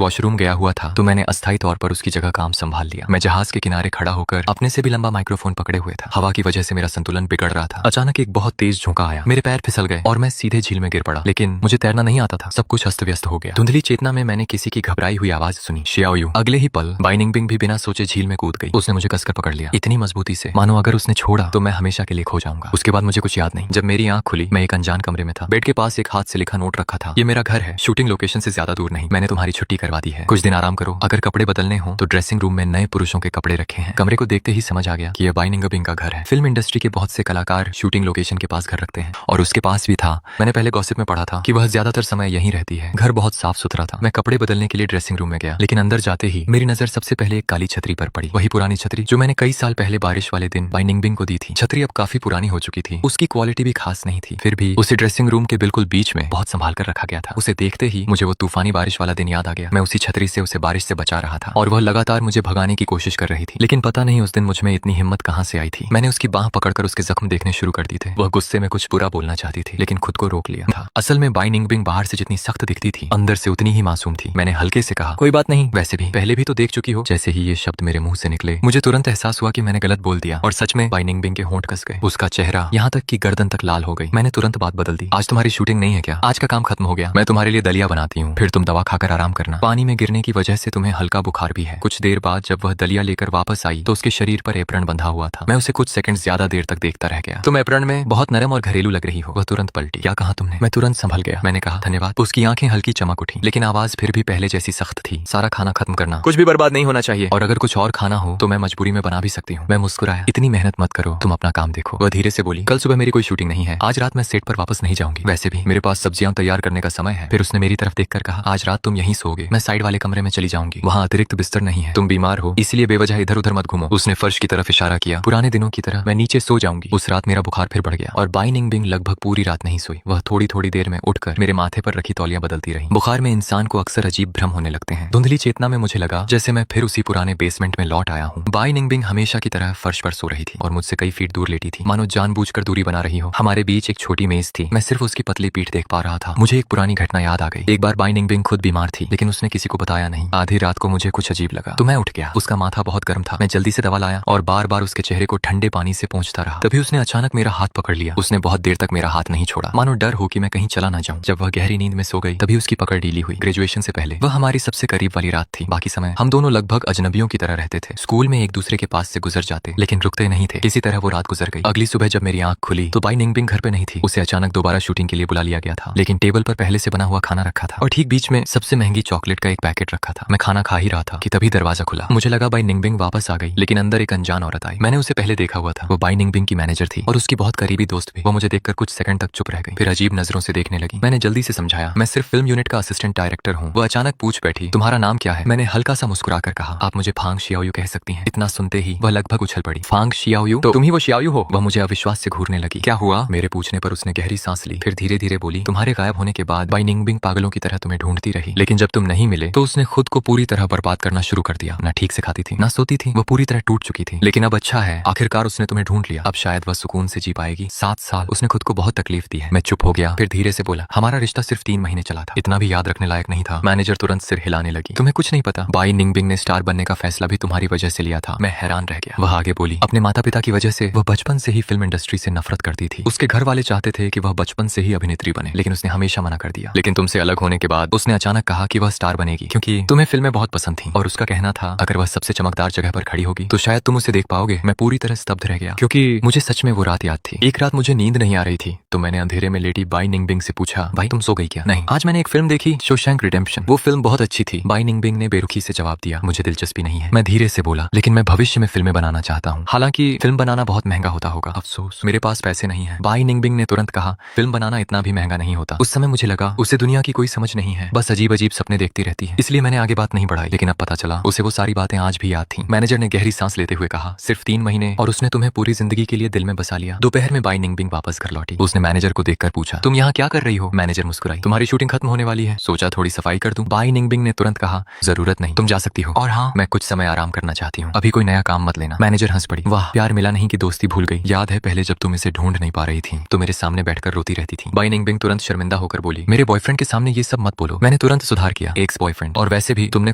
वॉशरूम गया हुआ था तो मैंने अस्थायी तौर पर उसकी जगह काम संभाल लिया। मैं जहाज के किनारे खड़ा होकर अपने से भी लंबा माइक्रोफोन पकड़े हुए था। हवा की वजह से मेरा संतुलन बिगड़ रहा था। अचानक एक बहुत तेज झोंका आया, मेरे पैर फिसल गए और मैं सीधे झील में गिर पड़ा। लेकिन मुझे तैरना नहीं आता था, सब कुछ अस्त व्यस्त हो गया। धुंधली चेतना में मैंने किसी की घबराई हुई आवाज सुनी, शियाओयू। अगले ही पल बाई निंगबिंग भी बिना सोचे झील में कूद गई। उसने मुझे कसकर पकड़ लिया, इतनी मजबूती से मानो अगर उसने छोड़ा तो मैं हमेशा के लिए खो जाऊंगा। उसके बाद मुझे कुछ याद नहीं। जब मेरी आंख खुली मैं एक अनजान कमरे में था। बेड के पास एक हाथ से लिखा नोट रखा था, ये मेरा घर है, शूटिंग लोकेशन से ज्यादा दूर नहीं। मैंने तुम्हारी छुट्टी करवा दी है, कुछ दिन आराम करो। अगर कपड़े बदलने हो तो ड्रेसिंग रूम में नए पुरुषों के कपड़े रखे हैं। कमरे को देखते ही समझ आ गया कि यह बाई निंगबिंग का घर है। फिल्म इंडस्ट्री के बहुत से कलाकार शूटिंग लोकेशन के पास घर रखते हैं और उसके पास भी था। मैंने पहले गॉसिप में पढ़ा था कि वह ज्यादातर समय यहीं रहती है। घर बहुत साफ सुथरा था। मैं कपड़े बदलने के लिए ड्रेसिंग रूम में गया, लेकिन अंदर जाते ही मेरी नजर सबसे पहले एक काली छतरी पर पड़ी। वही पुरानी छतरी जो मैंने कई साल पहले बारिश वाले दिन बाई निंगबिंग को दी थी। छतरी अब काफी पुरानी हो चुकी थी, उसकी क्वालिटी भी खास नहीं थी, फिर भी उसे ड्रेसिंग रूम के बिल्कुल बीच में बहुत संभाल कर रखा गया था। उसे देखते ही मुझे वो तूफानी बारिश वाला दिन याद आ गया। मैं उसी छतरी से उसे बारिश से बचा रहा था और वह लगातार मुझे भगाने की कोशिश कर रही थी। लेकिन पता नहीं उस दिन मुझ में इतनी हिम्मत कहां से आई थी। मैंने उसकी बाह पकड़कर उसके जख्म देखने शुरू कर दिए थे। वह गुस्से में कुछ बुरा बोलना चाहती थी, लेकिन खुद को रोक लिया था। असल में बाई निंगबिंग बाहर से जितनी सख्त दिखती थी, अंदर से उतनी ही मासूम थी। मैंने हल्के से कहा, कोई बात नहीं, वैसे भी पहले भी तो देख चुकी हो। जैसे ही ये शब्द मेरे मुंह से निकले मुझे तुरंत एहसास हुआ कि मैंने गलत बोल दिया और सच में बाई निंगबिंग के होंठ कस गए। उसका चेहरा यहाँ तक कि गर्दन तक लाल हो गई। मैंने तुरंत बात बदल दी, आज तुम्हारी शूटिंग नहीं है क्या? आज का काम खत्म हो गया, मैं तुम्हारे लिए दलिया बनाती हूँ, फिर तुम दवा खाकर आराम करना। पानी में गिरने की वजह से तुम्हें हल्का बुखार भी है। कुछ देर बाद जब वह दलिया लेकर वापस आई तो उसके शरीर पर एप्रन बंधा हुआ था। मैं उसे कुछ सेकंड ज्यादा देर तक देखता रह गया। तुम एप्रन में बहुत नरम और घरेलू लग रही हो। वह तुरंत पलटी, क्या कहा तुमने? मैं तुरंत संभल गया। मैंने कहा, धन्यवाद। उसकी आंखें हल्की चमक उठी, लेकिन आवाज फिर भी पहले जैसी सख्त थी। सारा खाना खत्म करना, कुछ भी बर्बाद नहीं होना चाहिए, और अगर कुछ और खाना हो तो मैं मजबूरी में बना भी सकती हूँ। मैं मुस्कुराया, इतनी मेहनत मत करो, तुम अपना काम देखो। वह धीरे से बोली, कल सुबह मेरी कोई शूटिंग नहीं है, आज रात मैं सेट पर वापस नहीं जाऊंगी। वैसे भी मेरे पास सब्जियां तैयार करने का समय है। फिर उसने मेरी तरफ देखकर कहा, आज रात तुम यहीं सोओगे, मैं साइड वाले कमरे में चली जाऊंगी, वहाँ अतिरिक्त बिस्तर नहीं है। तुम बीमार हो इसलिए बेवजह इधर उधर मत घूमो। उसने फर्श की तरफ इशारा किया। पुराने दिनों की तरह मैं नीचे सो जाऊंगी। उस रात मेरा बुखार फिर बढ़ गया और बाई निंगबिंग लगभग पूरी रात नहीं सोई। वह थोड़ी थोड़ी देर में उठकर मेरे माथे पर रखी तौलियां बदलती रही। बुखार में इंसान को अक्सर अजीब भ्रम होने लगते हैं। धुंधली चेतना में मुझे लगा जैसे मैं फिर उसी पुराने बेसमेंट में लौट आया हूँ। बाई निंगबिंग हमेशा की तरह फर्श पर सो रही थी और मुझसे कई फीट दूर लेटी थी, मानो जानबूझकर दूरी बना रही हो। हमारे बीच एक छोटी मेज थी, मैं सिर्फ उसकी पतली पीठ देख पा रहा था। मुझे एक पुरानी घटना याद आ गई। एक बार बाई निंगबिंग खुद बीमार थी, लेकिन उसने किसी को बताया नहीं। आधी रात को मुझे कुछ अजीब लगा तो मैं उठ गया। उसका माथा बहुत गर्म था। मैं जल्दी से दवा लाया और बार बार उसके चेहरे को ठंडे पानी से पोंछता रहा। तभी उसने अचानक मेरा हाथ पकड़ लिया। उसने बहुत देर तक मेरा हाथ नहीं छोड़ा, मानो डर हो कि मैं कहीं चला ना जाऊं। जब वह गहरी नींद में सो गई तभी उसकी पकड़ ढीली हुई। ग्रेजुएशन से पहले वह हमारी सबसे करीब वाली रात थी। बाकी समय हम दोनों लगभग अजनबियों की तरह रहते थे। स्कूल में एक दूसरे के पास से गुजर जाते, लेकिन रुकते नहीं थे। किसी तरह वो रात गुजर गई। अगली सुबह जब मेरी आंख खुली तो बाई निंगबिंग घर पे नहीं थी। उसे अचानक दोबारा शूटिंग के लिए बुला लिया गया था, लेकिन टेबल पर पहले से बना हुआ खाना रखा था और ठीक बीच में सबसे महंगी चॉकलेट का एक पैकेट रखा था। मैं खाना खा ही रहा था कि तभी दरवाजा खुला। मुझे लगा बाई निंगबिंग वापस आ गई, लेकिन अंदर एक अनजान औरत आई। मैंने उसे पहले देखा हुआ था। वो बाई निंगबिंग की मैनेजर थी और उसकी बहुत करीबी दोस्त भी। वो मुझे देखकर कुछ सेकंड तक चुप रह गई, फिर अजीब नजरों से देखने लगी। मैंने जल्दी से समझाया, मैं सिर्फ फिल्म यूनिट का असिस्टेंट डायरेक्टर हूँ। वो अचानक पूछ बैठी, तुम्हारा नाम क्या है? मैंने हल्का सा मुस्कुराकर कहा, आप मुझे फांग शियाओयू कह सकती हैं। इतना सुनते ही वह लगभग उछल पड़ी। फांग शियाओयू? तो तुम ही वो शियाओयू हो? वह मुझे अविश्वास से घूरने लगी। क्या हुआ? मेरे पूछने पर उसने गहरी सांस ली, फिर धीरे धीरे बोली, तुम्हारे गायब होने के बाद बाई निंगबिंग पागलों की तरह तुम्हें ढूंढती रही, लेकिन जब तुम नहीं मिले तो उसने खुद को पूरी तरह बर्बाद करना शुरू कर दिया। ना ठीक से खाती थी, ना सोती थी, वो पूरी तरह टूट चुकी थी। लेकिन अब अच्छा है, आखिरकार उसने तुम्हें ढूंढ लिया। अब शायद वह सुकून से जी पाएगी। 7 साल उसने खुद को बहुत तकलीफ दी है। मैं चुप हो गया, फिर धीरे से बोला, हमारा रिश्ता सिर्फ 3 महीने चला था, इतना भी याद रखने लायक नहीं था। मैनेजर तुरंत सिर हिलाने लगी। तुम्हें कुछ नहीं पता, बाई निंगबिंग ने स्टार बनने का फैसला भी तुम्हारी वजह से लिया था। मैं हैरान रह गया। वह आगे बोली, अपने माता पिता की वजह से वह बचपन से ही फिल्म इंडस्ट्री से नफरत करती थी। उसके घर वाले चाहते थे कि वह बचपन से ही अभिनेत्री बने, लेकिन उसने हमेशा मना कर दिया। लेकिन तुमसे अलग होने के बाद उसने अचानक कहा कि वह स्टार बनेगी, क्योंकि तुम्हें फिल्में बहुत पसंद थी और उसका कहना था अगर वह सबसे चमकदार जगह पर खड़ी होगी तो शायद तुम उसे देख पाओगे। मैं पूरी तरह स्तब्ध रह गया, क्योंकि मुझे सच में वो रात याद थी। एक रात मुझे नींद नहीं आ रही थी तो मैंने अंधेरे में लेटी बाई निंगबिंग से पूछा, भाई तुम सो गई क्या? नहीं, आज मैंने एक फिल्म देखी, शोशैंक रिडेम्पशन, वो फिल्म बहुत अच्छी थी। बाई निंगबिंग ने बेरुखी से जवाब दिया, मुझे दिलचस्पी नहीं है। मैं धीरे से बोला, लेकिन मैं भविष्य में फिल्में बनाना चाहता हूँ, हालांकि फिल्म बनाना बहुत महंगा होता होगा, अफसोस मेरे पास पैसे नहीं है। बाई निंगबिंग ने तुरंत कहा, फिल्म बनाना इतना भी महंगा नहीं होता। उस समय मुझे लगा उसे दुनिया की कोई समझ नहीं है, बस अजीब अजीब सपने देखती रहती है, इसलिए मैंने आगे बात नहीं बढ़ाई। लेकिन अब पता चला उसे वो सारी बातें आज भी याद थी। मैनेजर ने गहरी सांस लेते हुए कहा, सिर्फ 3 महीने और उसने तुम्हें पूरी जिंदगी के लिए दिल में बसा लिया। दोपहर में बाई निंगबिंग वापस घर लौटी। उसने मैनेजर को देखकर पूछा, तुम यहाँ क्या कर रही हो? मैनेजर मुस्कुराई, तुम्हारी शूटिंग खत्म होने वाली है, सोचा थोड़ी सफाई कर दूं। बाई निंगबिंग ने तुरंत कहा, जरूरत नहीं, तुम जा सकती हो। और हाँ, मैं कुछ समय आराम करना चाहती हूँ, अभी कोई नया काम मत लेना। मैनेजर हंस पड़ी, वाह, प्यार मिला नहीं कि दोस्ती भूल गई। याद है पहले जब तुम इसे ढूंढ नहीं पा रही थी तो मेरे सामने बैठकर रोती रहती थी। बाई निंगबिंग तुरंत शर्मिंदा होकर बोली, मेरे बॉयफ्रेंड के सामने ये सब मत बोलो। मैंने तुरंत सुधार किया, एक्स बॉयफ्रेंड, और वैसे भी तुमने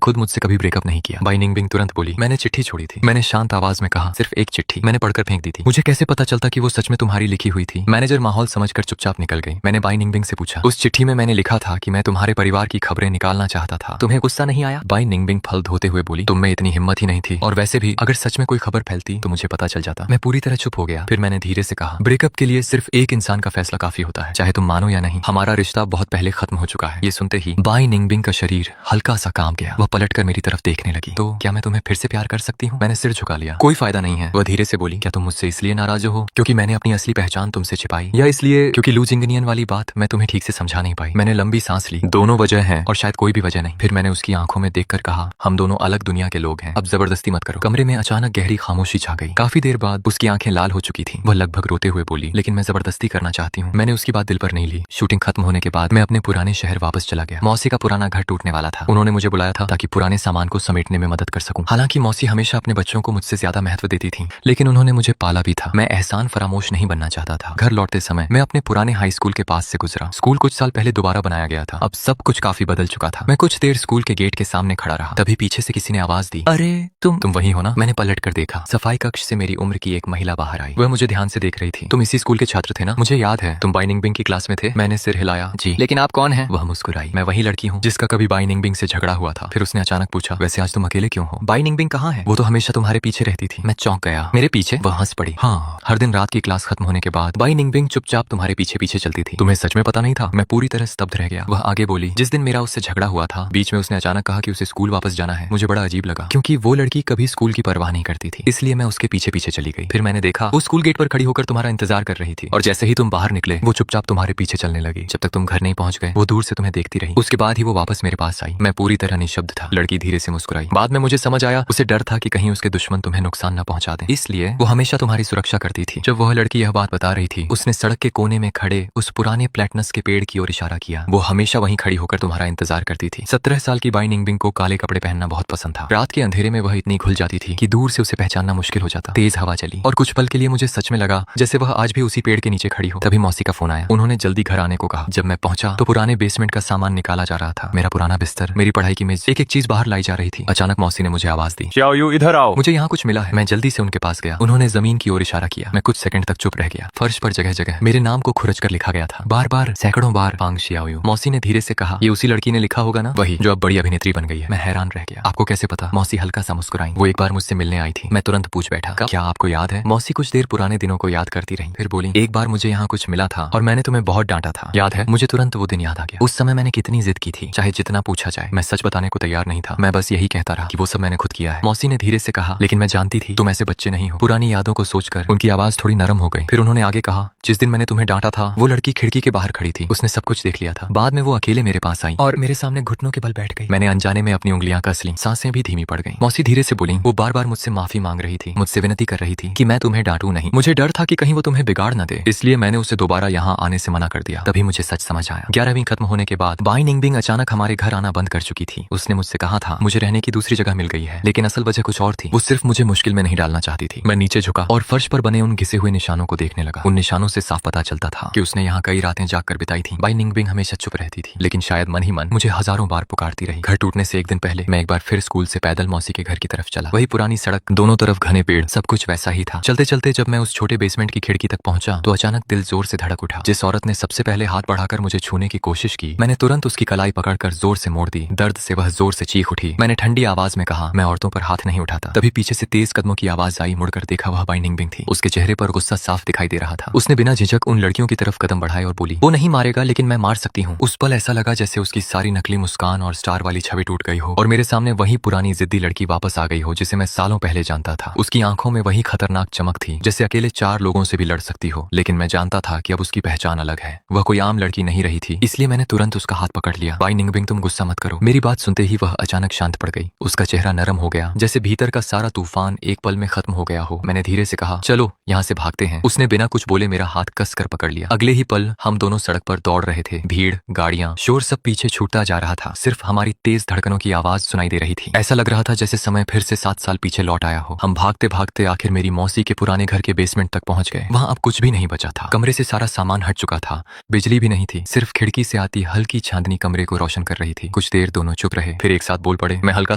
खुद मुझसे कभी ब्रेकअप नहीं किया। बाई निंगबिंग तुरंत बोली, मैंने चिट्ठी छोड़ी थी। मैंने शांत आवाज में कहा, सिर्फ एक चिट्ठी, मैंने पढ़कर फेंक दी थी। मुझे कैसे पता चलता कि वो सच में तुम्हारी लिखी हुई थी। मैनेजर माहौल समझकर चुपचाप निकल गई। मैंने बाई निंगबिंग से पूछा, उस चिट्ठी में मैंने लिखा था कि मैं तुम्हारे परिवार की खबरें निकालना चाहता था, तुम्हें गुस्सा नहीं आया? बाई निंगबिंग फल धोते हुए बोली, तुम में इतनी हिम्मत ही नहीं थी, और वैसे भी अगर सच में कोई खबर फैलती तो मुझे पता चल जाता। मैं पूरी तरह चुप हो गया। फिर मैंने धीरे से कहा, ब्रेकअप के लिए सिर्फ एक इंसान का फैसला काफी होता है, चाहे तुम मानो या नहीं। हमारा रिश्ता बहुत पहले खत्म हो चुका है। ये सुनते ही बाई निंगबिंग का शरीर हल्का सा कांप गया। वह पलटकर मेरी तरफ देखने लगी। तो क्या मैं तुम्हें फिर से प्यार कर सकती हूँ? मैंने सिर झुका लिया। कोई फायदा नहीं है। वह धीरे से बोली, क्या तुम मुझसे इसलिए नाराज हो क्योंकि मैंने अपनी असली पहचान तुमसे छिपाई, या इसलिए क्योंकि लू जिंगनियन वाली बात मैं तुम्हें ठीक से समझा नहीं पाई? मैंने लंबी सांस ली। दोनों वजह हैं और शायद कोई भी वजह नहीं। फिर मैंने उसकी आंखों में देखकर कहा, हम दोनों अलग दुनिया के लोग हैं, अब जबरदस्ती मत करो। कमरे में अचानक गहरी खामोशी छा गई। काफी देर बाद उसकी आंखें लाल हो चुकी थी। वह लगभग रोते हुए बोली, लेकिन मैं जबरदस्ती करना चाहती हूँ। मैंने उसकी बात दिल पर नहीं ली। शूटिंग खत्म होने के बाद मैं अपने पुराने शहर वापस चला गया। मौसी का पुराना घर टूटने वाला था। उन्होंने मुझे बुलाया था ताकि पुराने सामान को समेटने में मदद कर सकूं। हालांकि मौसी हमेशा अपने बच्चों को मुझसे ज्यादा महत्व देती थी, लेकिन उन्होंने मुझे पाला भी था। मैं एहसान फरामोश नहीं बनना चाहता था। घर लौटते समय मैं अपने पुराने हाई स्कूल के पास से गुजरा। स्कूल कुछ साल पहले दोबारा बनाया गया था। अब सब कुछ काफी बदल चुका था। मैं कुछ देर स्कूल के गेट के सामने खड़ा रहा, तभी पीछे से किसी ने आवाज दी, अरे तुम वही हो ना? मैंने पलट कर देखा। सफाई कक्ष से मेरी उम्र की एक महिला बाहर आई। वह मुझे ध्यान से देख रही थी। तुम इसी स्कूल के छात्र थे ना? मुझे याद है, तुम बाई निंगबिंग की क्लास में थे। मैंने सिर हिलाया, जी। लेकिन आप कौन हैं? वह मुस्कुराई, मैं वही लड़की हूँ जिसका कभी बाई निंगबिंग से झगड़ा हुआ था। फिर उसने अचानक पूछा, वैसे आज तुम अकेले क्यों हो? बाई निंगबिंग कहाँ है? वो तो हमेशा तुम्हारे पीछे रहती थी। मैं चौंक गया। मेरे पीछे? वह हंस पड़ी। हाँ, हर दिन रात की क्लास खत्म होने के बाद बाई निंगबिंग चुपचाप तुम्हारे पीछे पीछे चलती थी। तुम्हें सच में पता नहीं था? मैं पूरी तरह स्तब्ध रह गया। वह आगे बोली, जिस दिन मेरा उससे झगड़ा हुआ था, बीच में उसने अचानक कहा कि उसे स्कूल वापस जाना है। मुझे बड़ा अजीब लगा क्योंकि वो लड़की कभी स्कूल की परवाह नहीं करती थी, इसलिए मैं उसके पीछे पीछे चली गई। फिर मैंने देखा वो स्कूल गेट पर खड़ी होकर तुम्हारा इंतजार कर रही थी, और जैसे ही तुम बाहर निकले वो चुपचाप तुम्हारे पीछे चलने लगी। जब तक तुम घर नहीं पहुंच गए वो दूर से तुम्हें देखती रही। उसके बाद ही वो वापस मेरे पास आई। मैं पूरी तरह निशब्द था। लड़की धीरे से मुस्कुराई। बाद में मुझे समझ आया उसे डर था कि कहीं उसके दुश्मन तुम्हें नुकसान न पहुंचा दें, इसलिए वो हमेशा तुम्हारी सुरक्षा करती थी। जब वह लड़की यह बात बता रही थी, उसने सड़क के कोने में खड़े उस पुराने प्लेटनस के पेड़ की ओर इशारा किया। वो हमेशा वहीं खड़ी होकर तुम्हारा इंतजार करती थी। 17 साल की बाई निंगबिंग को काले कपड़े पहनना बहुत पसंद था। रात के अंधेरे में वह इतनी घुल जाती थी कि दूर से उसे पहचानना मुश्किल हो जाता। तेज हवा चली और कुछ पल के लिए मुझे सच में लगा जैसे वह आज भी उसी पेड़ के नीचे खड़ी हो। तभी मौसी का फोन आया। उन्होंने जल्दी घर आने को कहा। जब मैं पहुंचा तो पुराने बेसमेंट का सामान निकाला जा रहा था। मेरा पुराना बिस्तर, मेरी पढ़ाई की मेज, एक एक चीज बाहर लाई जा रही थी। अचानक मौसी ने मुझे आवाज दी, xiaoyu इधर आओ, मुझे यहाँ कुछ मिला है। मैं जल्दी से उनके पास गया। उन्होंने जमीन की ओर इशारा किया। मैं कुछ सेकंड तक चुप रह गया। फर्श पर जगह जगह मेरे नाम को खुरच कर लिखा गया था, बार बार, सैकड़ों बार, फांग xiaoyu। मौसी ने धीरे से कहा, ये उसी लड़की ने लिखा होगा ना? वही, जो अब बड़ी अभिनेत्री बन गई है। मैं हैरान रह गया। आपको कैसे पता? मौसी हल्का सा मुस्कुराई। वो एक बार मुझसे मिलने आई थी। मैं तुरंत पूछ बैठा, क्या आपको याद है? मौसी कुछ देर पुराने दिनों को याद करती रही, फिर बोली, एक बार मुझे यहाँ कुछ मिला था और मैंने तुम्हें बहुत डांटा था, याद है? मुझे तुरंत वो दिन याद आ गया। उस समय मैंने कितनी जिद की थी, चाहे जितना पूछा जाए। मैं सच बताने को तैयार नहीं था। मैं बस यही कहता रहा कि वो सब मैंने खुद किया है। मौसी ने धीरे से कहा, लेकिन मैं जानती थी तुम ऐसे बच्चे नहीं हो। पुरानी यादों को सोचकर उनकी आवाज थोड़ी नरम हो गई। फिर उन्होंने आगे कहा, जिस दिन मैंने तुम्हें डांटा था वो लड़की खिड़की के बाहर खड़ी थी। उसने सब कुछ देख लिया था। बाद में वो अकेले मेरे पास आई और मेरे सामने घुटनों के बल बैठ गई। मैंने अनजाने में अपनी उंगलियां कस ली। सांसें भी धीमी पड़ गईं। मौसी धीरे से बोली, वो बार बार मुझसे माफी मांग रही थी, मुझसे विनती कर रही थी कि मैं तुम्हें डांटू नहीं। मुझे डर था कि कहीं वो तुम्हें बिगाड़ न दे, इसलिए मैंने उसे दोबारा यहाँ आने से मना कर दिया। तभी मुझे सच समझ आया। 11वीं खत्म होने के बाद बाई निंगबिंग अचानक हमारे घर आना बंद कर चुकी थी। उसने मुझसे कहा था मुझे रहने की दूसरी जगह मिल गई है, लेकिन असल वजह कुछ और थी। वो सिर्फ मुझे मुश्किल में नहीं डालना चाहती थी। मैं नीचे झुका और फर्श पर बने उन घिसे हुए निशानों को देखने लगा। उन निशानों से साफ पता चलता था कि उसने यहाँ कई रातें जाग कर बिताई थी। बाई निंगबिंग हमेशा चुप रहती थी, लेकिन शायद मन ही मन मुझे हजारों बार पुकारती रही। घर टूटने से एक दिन पहले मैं एक बार फिर स्कूल से पैदल मौसी के घर की तरफ चला। वही पुरानी सड़क, दोनों तरफ घने पेड़, सब कुछ वैसा ही था। चलते चलते जब मैं उस छोटे बेसमेंट की खिड़की तक पहुंचा तो अचानक दिल जोर से धड़क उठा। जिस औरत ने सबसे पहले हाथ बढ़ाकर मुझे छूने की कोशिश की, मैंने तुरंत उसकी कलाई पकड़कर जोर से मोड़ दी। दर्द से वह जोर से चीख उठी। मैंने ठंडी आवाज में कहा, मैं औरतों पर हाथ नहीं उठाता। तभी पीछे से तेज कदमों की आवाज आई। मुड़कर देखा, वह बाई निंगबिंग थी। उसके चेहरे पर गुस्सा साफ दिखाई दे रहा था। उसने बिना झिझक उन लड़कियों की तरफ कदम बढ़ाए और बोली, वो नहीं मारेगा लेकिन मैं मार सकती हूँ। उस पल ऐसा लगा जैसे उसकी सारी नकली मुस्कान और स्टार वाली छवि टूट गई हो और मेरे सामने वही पुरानी जिद्दी लड़की वापस आ गई हो जिसे मैं सालों पहले जानता था। उसकी आंखों में वही खतरनाक चमक थी जैसे अकेले 4 लोगों से भी लड़ सकती हो। लेकिन मैं जानता था कि अब उसकी पहचान अलग है। वह कोई आम लड़की नहीं रही थी, इसलिए मैंने तुरंत उसका हाथ पकड़ लिया। बाई निंगबिंग, तुम गुस्सा मत करो। मेरी बात सुनते ही वह अचानक शांत पड़ गई। उसका चेहरा नरम हो गया, जैसे भीतर का सारा तूफान एक पल में खत्म हो गया हो। मैंने धीरे से कहा, चलो यहाँ से भागते हैं। उसने बिना कुछ बोले मेरा हाथ कस कर पकड़ लिया। अगले ही पल हम दोनों सड़क पर दौड़ रहे थे। भीड़, गाड़ियां, शोर सब पीछे छूटता जा रहा था। सिर्फ हमारी तेज धड़कनों की आवाज सुनाई दे रही थी। ऐसा लग रहा था जैसे समय फिर से 7 साल पीछे लौट आया हो। हम भागते भागते आखिर मेरी मौसी के पुराने घर के बेसमेंट तक पहुंच गए। वहां अब कुछ भी नहीं बचा था। कमरे से सारा सामान हट चुका था, बिजली भी नहीं थी, सिर्फ खिड़की से आती हल्की चांदनी कमरे को रोशन कर रही थी। कुछ देर दोनों चुप रहे, फिर एक साथ बोल पड़े। मैं हल्का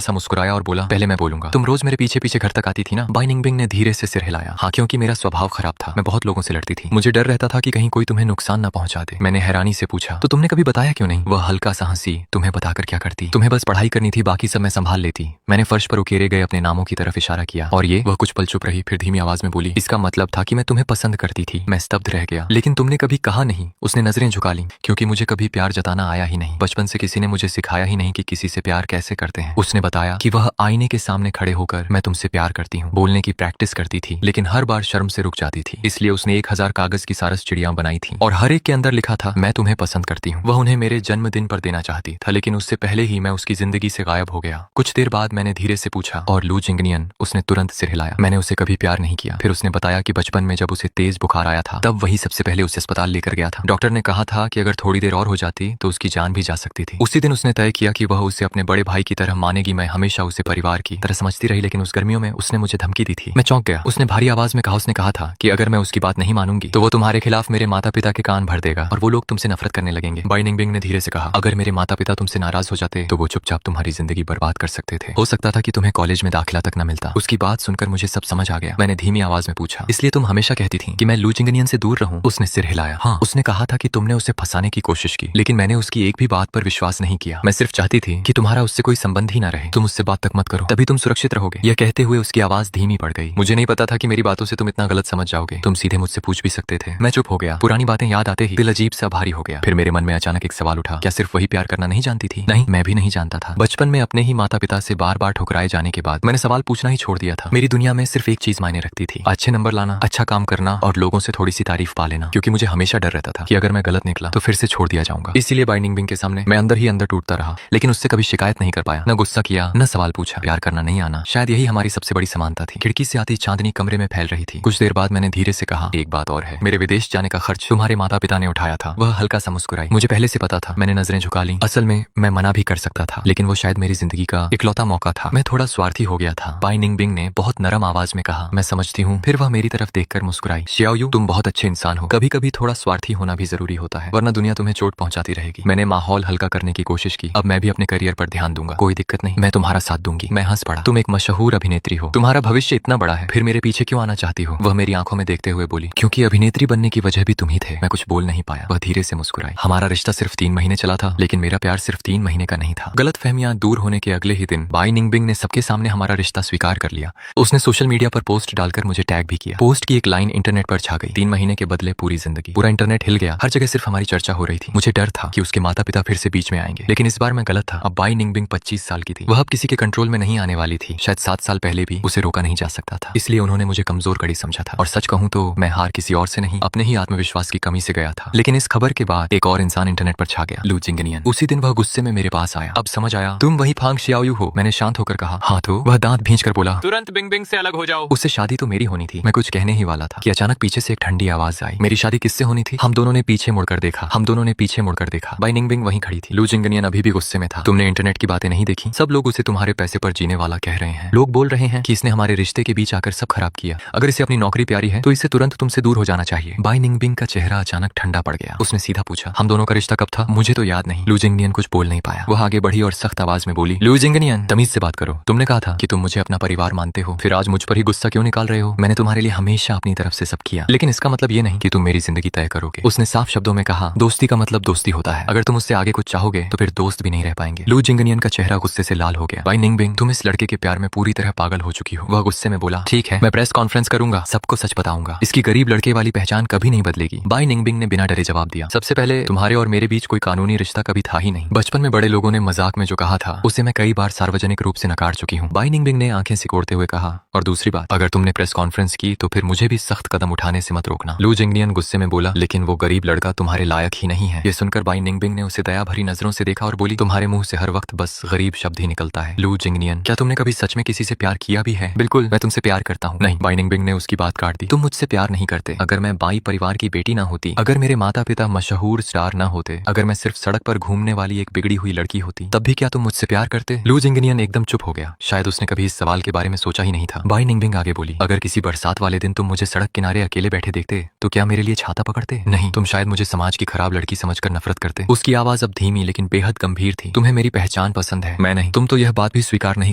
सा मुस्कुराया और बोला, पहले मैं बोलूंगा। तुम रोज मेरे पीछे पीछे घर तक आती थी ना? बाई निंगबिंग ने धीरे से सिर हिलाया। हाँ, क्योंकि मेरा स्वभाव खराब था। मैं बहुत लोगों से लड़ती थी। मुझे डर रहता था कि कहीं कोई तुम्हें नुकसान न पहुंचा दे। मैंने हैरानी से पूछा, तो तुमने कभी बताया क्यों नहीं? वह हल्का सा हंसी। तुम्हें बताकर क्या करती? तुम्हें बस पढ़ाई करनी थी, बाकी सब मैं संभाल लेती। मैंने फर्श पर उकेरे गए अपने नामों की तरफ इशारा किया। और ये? वह कुछ पल चुप रही, फिर धीमी आवाज में बोली, इसका मतलब था कि मैं तुम्हें पसंद करती थी। मैं स्तब्ध रह गया। लेकिन तुमने कभी कहा नहीं। उसने नजरें झुका ली। क्योंकि मुझे कभी प्यार जताना आया ही नहीं। बचपन से किसी ने मुझे सिखाया ही नहीं कि किसी से प्यार कैसे करते हैं। उसने बताया कि वह आईने के सामने खड़े होकर मैं तुमसे प्यार करती हूँ बोलने की प्रैक्टिस करती थी, लेकिन हर बार शर्म से रुक जाती थी। इसलिए उसने 1000 कागज की सारस चिड़ियां बनाई थी और हर एक के अंदर लिखा था, मैं तुम्हें पसंद करती हूँ। वह उन्हें मेरे जन्मदिन पर देना चाहती था, लेकिन उससे पहले ही मैं उसकी जिंदगी से गायब हो गया। कुछ देर बाद मैंने धीरे से पूछा, और लू जिंगनियन? उसने तुरंत सिर हिलाया। मैंने उसे कभी प्यार नहीं किया। फिर उसने बताया कि बचपन में जब उसे तेज बुखार आया था, तब वही सबसे पहले उसे अस्पताल लेकर गया था। डॉक्टर ने कहा था कि अगर थोड़ी देर और हो जाती तो उसकी जान भी जा सकती थी। उसी दिन उसने तय किया कि वह उसे अपने बड़े भाई की तरह मानेगी। मैं हमेशा उसे परिवार की तरह समझती रही, लेकिन उस गर्मियों में उसने मुझे धमकी दी थी। मैं चौंक गया। उसने भारी आवाज में कहा, उसने कहा था कि अगर मैं उसकी बात नहीं मानूंगी तो वो तुम्हारे खिलाफ मेरे माता पिता के कान भर देगा और वो लोग तुमसे नफरत करने लगेंगे। बाई निंगबिंग ने धीरे से कहा, अगर मेरे माता पिता तुमसे नाराज हो जाते तो वो चुपचाप तुम्हारी जिंदगी बर्बाद कर सकते थे। हो सकता था कि तुम्हें कॉलेज में दाखिला तक न मिलता। उसकी बात सुनकर मुझे सब समझ आ गया। मैंने धीमी आवाज में पूछा, इसलिए तुम हमेशा कहती थी कि मैं लू जिंगनियन से दूर रहूं? उसने सिर हिलाया। हाँ, उसने कहा था कि तुमने उसे फंसाने की कोशिश की, लेकिन मैंने उसकी एक भी बात पर विश्वास नहीं किया। मैं सिर्फ चाहती थी कि तुम्हारा उससे कोई संबंध ही ना रहे। तुम उससे बात तक मत करो, तभी तुम सुरक्षित रहोगे। यह कहते हुए उसकी आवाज धीमी पड़ गई। मुझे नहीं पता था कि मेरी बातों से तुम इतना गलत समझ जाओगे। तुम सीधे मुझसे पूछ भी सकते थे। मैं चुप हो गया। पुरानी बातें याद आते ही दिल अजीब सा भारी हो गया। फिर मेरे मन में अचानक एक सवाल उठा, क्या सिर्फ वही प्यार करना नहीं जानती थी? नहीं, मैं भी नहीं जानता था। बचपन में अपने ही माता पिता से बार बार ठुकराए जाने के बाद मैंने सवाल पूछना ही छोड़ दिया था। मेरी दुनिया में सिर्फ एक चीज मायने रखती थी, अच्छे नंबर लाना, अच्छा काम करना और लोगों से थोड़ी सी तारीफ पा लेना। क्योंकि मुझे हमेशा डर रहता था कि अगर मैं गलत निकला तो फिर से छोड़ दिया जाऊंगा। इसीलिए बाई निंगबिंग के सामने मैं अंदर ही अंदर टूटता रहा, लेकिन उससे कभी शिकायत नहीं कर पाया, न गुस्सा किया, न सवाल पूछा। प्यार करना नहीं आना, शायद यही हमारी सबसे बड़ी समानता थी। खिड़की से आती चांदनी कमरे में फैल रही थी। कुछ देर बाद मैंने धीरे से कहा, एक बात और है, मेरे विदेश जाने का खर्च तुम्हारे माता पिता ने उठाया था। वह हल्का सा मुस्कुराई। मुझे पहले से पता था। मैंने नजरें झुका ली। असल में मैं मना भी कर सकता था, लेकिन वो शायद मेरी जिंदगी का इकलौता मौका था। मैं थोड़ा स्वार्थी हो गया था। बाई निंगबिंग ने बहुत नरम आवाज में कहा, मैं समझती हूँ। फिर वह मेरी तरफ देखकर मुस्कुराई। शियाओयू, तुम बहुत अच्छे इंसान हो। कभी कभी थोड़ा स्वार्थी होना भी जरूरी होता है, वरना दुनिया तुम्हें चोट पहुंचाती रहेगी। मैंने माहौल हल्का करने की कोशिश की। अब मैं भी अपने करियर पर ध्यान दूंगा। कोई दिक्कत नहीं, मैं तुम्हारा साथ दूंगी। मैं हंस पड़ा। तुम एक मशहूर अभिनेत्री हो, तुम्हारा भविष्य इतना बड़ा है, फिर मेरे पीछे क्यों आना चाहती हो? वह मेरी आंखों में देखते हुए बोली, क्योंकि अभिनेत्री बनने की वजह भी तुम ही थे। मैं कुछ बोल नहीं पाया। वह धीरे से मुस्कुराई। हमारा रिश्ता सिर्फ 3 महीने चला था, लेकिन मेरा प्यार सिर्फ 3 महीने का नहीं था। गलतफहमियां दूर होने के अगले ही दिन बाई निंगबिंग ने सबके सामने हमारा रिश्ता स्वीकार कर लिया। उसने सोशल मीडिया पर पोस्ट डालकर मुझे टैग भी किया। पोस्ट की एक लाइन इंटरनेट पर छा गई, 3 महीने के बदले पूरी जिंदगी। पूरा इंटरनेट हिल गया। हर जगह सिर्फ हमारी चर्चा हो रही थी। मुझे डर था कि उसके माता पिता फिर से बीच में आएंगे, लेकिन इस बार मैं गलत था। अब बाई निंगबिंग 25 साल की थी। वह अब किसी के कंट्रोल में नहीं आने वाली थी। शायद 7 साल पहले भी उसे रोका नहीं जा सकता था। इसलिए उन्होंने मुझे कमजोर कड़ी समझा था। और सच कहूं तो मैं हार किसी और से नहीं, अपने ही आत्मविश्वास की कमी से गया था। लेकिन इस खबर के बाद एक और इंसान इंटरनेट पर छा गया, लू जिंगनियन। उसी दिन वह गुस्से में मेरे पास आया। अब समझ आया, तुम वही फांग शियाओयू हो। मैंने शांत होकर कहा, हाँ तो? वह दांत भींचकर बोला, तुरंत बिंगबिंग से अलग हो जाओ। उससे शादी तो मेरी होनी थी। मैं कुछ कहने ही वाला था कि अचानक पीछे से एक ठंडी आवाज आई, मेरी शादी किससे होनी थी? हम दोनों ने पीछे मुड़कर देखा। बाई निंगबिंग वहीं खड़ी थी। लू जिंगनियन अभी भी गुस्से में था। तुमने इंटरनेट की बातें नहीं देखी? सब लोग उसे तुम्हारे पैसे पर जीने वाला कह रहे हैं। लोग बोल रहे हैं कि इसने हमारे रिश्ते के बीच आकर सब खराब किया। अगर इसे अपनी नौकरी प्यारी है तो इसे तुरंत तुमसे दूर हो जाना चाहिए। बाई निंगबिंग का चेहरा अचानक ठंडा पड़ गया। उसने सीधा पूछा, हम दोनों का रिश्ता कब था? मुझे तो याद नहीं। लू जिंगनियन कुछ बोल नहीं पाया। वह आगे बढ़ी और सख्त आवाज में बोली, लू जिंगनियन, तमीज से बात करो। तुमने कहा था कि तुम मुझे अपना परिवार मानते हो, फिर आज मुझ पर ही गुस्सा क्यों निकाल रहे हो? मैंने तुम्हारे लिए हमेशा अपनी तरफ से सब किया, लेकिन इसका मतलब ये नहीं कि तुम मेरी जिंदगी तय करोगे। उसने साफ शब्दों में कहा, दोस्ती का मतलब दोस्ती होता है। अगर तुम उससे आगे कुछ चाहोगे तो फिर दोस्त भी नहीं रह पाएंगे। लू जिंगनियन का चेहरा गुस्से से लाल हो गया। बाई निंगबिंग, तुम इस लड़के के प्यार में पूरी तरह पागल हो चुकी हो। वह गुस्से में बोला, ठीक है, मैं प्रेस कॉन्फ्रेंस करूंगा, सबको सच बताऊंगा। इसकी गरीब लड़के वाली पहचान कभी नहीं बदलेगी। बाई निंगबिंग ने बिना डरे जवाब दिया, सबसे पहले तुम्हारे और मेरे बीच कोई कानूनी रिश्ता कभी था ही नहीं। बचपन में बड़े लोगों ने मजाक में जो कहा था उसे मैं कई बार सार्वजनिक रूप से नकार चुकी हूँ। बाई निंगबिंग ने आंखें सिकोड़ते हुए कहा, और दूसरी बात, अगर तुमने प्रेस कॉन्फ्रेंस की तो फिर मुझे भी सख्त कदम उठाने से मत रोकना। लू जिंगनियन गुस्से में बोला, लेकिन वो गरीब लड़का तुम्हारे लायक ही नहीं है। ये सुनकर बाई निंगबिंग ने उसे दया भरी नजरों से देखा और बोली, तुम्हारे मुंह से हर वक्त बस गरीब शब्द ही निकलता है। लू जिंगनियन, क्या तुमने कभी सच में किसी से प्यार किया भी है? बिल्कुल, मैं तुमसे प्यार करता हूँ। नहीं, बाई निंगबिंग ने उसकी बात काट दी। तुम मुझसे प्यार नहीं करते। अगर मैं बाई परिवार की बेटी ना होती, अगर मेरे माता पिता मशहूर स्टार ना होते, अगर मैं सिर्फ सड़क पर घूमने वाली एक बिगड़ी हुई लड़की होती, तब भी क्या तुम मुझसे प्यार करते? लू जिंगनियन एकदम चुप हो गया। शायद उसने कभी इस सवाल के बारे में सोचा ही नहीं था। बाई निंगबिंग आगे बोली, अगर किसी बरसात वाले दिन तुम मुझे सड़क किनारे अकेले बैठे देखते तो क्या मेरे लिए छाता पकड़ते? नहीं, तुम शायद मुझे समाज की खराब लड़की समझकर नफरत करते। उसकी आवाज अब धीमी लेकिन बेहद गंभीर थी। तुम्हें मेरी पहचान पसंद है, मैं नहीं। तुम तो यह बात भी स्वीकार नहीं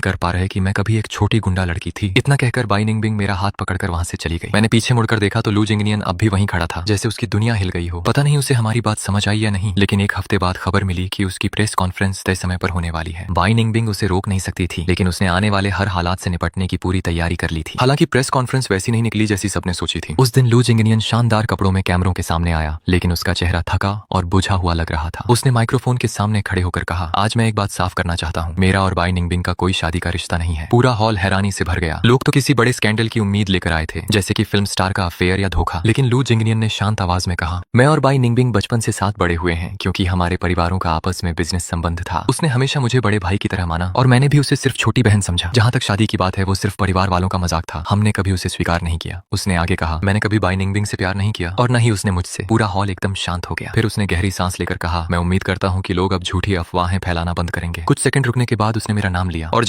कर पा रहे कि मैं कभी एक छोटी गुंडा लड़की थी। इतना कहकर बाई निंगबिंग मेरा हाथ पकड़कर वहां से चली गई। मैंने पीछे मुड़कर देखा तो लू जिंगनियन अब भी वहीं खड़ा था, जैसे उसकी दुनिया हिल गई हो। पता नहीं उसे हमारी बात समझ आई या नहीं, लेकिन एक हफ्ते बाद खबर मिली कि उसकी प्रेस कॉन्फ्रेंस तय समय पर होने वाली है। बाई निंगबिंग उसे रोक नहीं सकती थी, लेकिन उसने आने वाले हर हालात से निपटने की पूरी तैयारी कर ली थी। हालांकि प्रेस कॉन्फ्रेंस वैसी नहीं निकली जैसी सबने सोची थी। उस दिन लू जिंगनियन शानदार कपड़ों में कैमरों के सामने आया, लेकिन उसका चेहरा थका और बुझा हुआ लग रहा था। उसने माइक्रोफोन के सामने खड़े होकर कहा, आज मैं एक बात साफ करना चाहता हूँ, मेरा और बाई निंगबिंग का कोई शादी का रिश्ता नहीं है। पूरा हॉल हैरानी से भर गया। लोग तो किसी बड़े स्कैंडल की उम्मीद लेकर आए थे, जैसे कि फिल्म स्टार का अफेयर या धोखा। लेकिन लू जिंगनियन ने शांत आवाज में कहा, मैं और बाई निंगबिंग बचपन से साथ बड़े हुए हैं, क्योंकि हमारे परिवारों का आपस में बिजनेस संबंध था। उसने हमेशा मुझे बड़े भाई की तरह माना और मैंने भी उसे सिर्फ छोटी बहन समझा। जहाँ तक शादी की बात है, वो सिर्फ परिवार वालों का मजाक था। हमने कभी उसे स्वीकार नहीं किया। उसने आगे कहा, मैंने कभी बाई निंगबिंग से प्यार नहीं किया और न ही उसने मुझसे। पूरा हॉल एकदम शांत हो गया। फिर उसने गहरी सांस लेकर कहा, मैं उम्मीद करता हूँ कि लोग अब झूठी अफवाहें फैलाना बंद करेंगे। कुछ सेकंड रुकने के बाद उसने मेरा नाम लिया और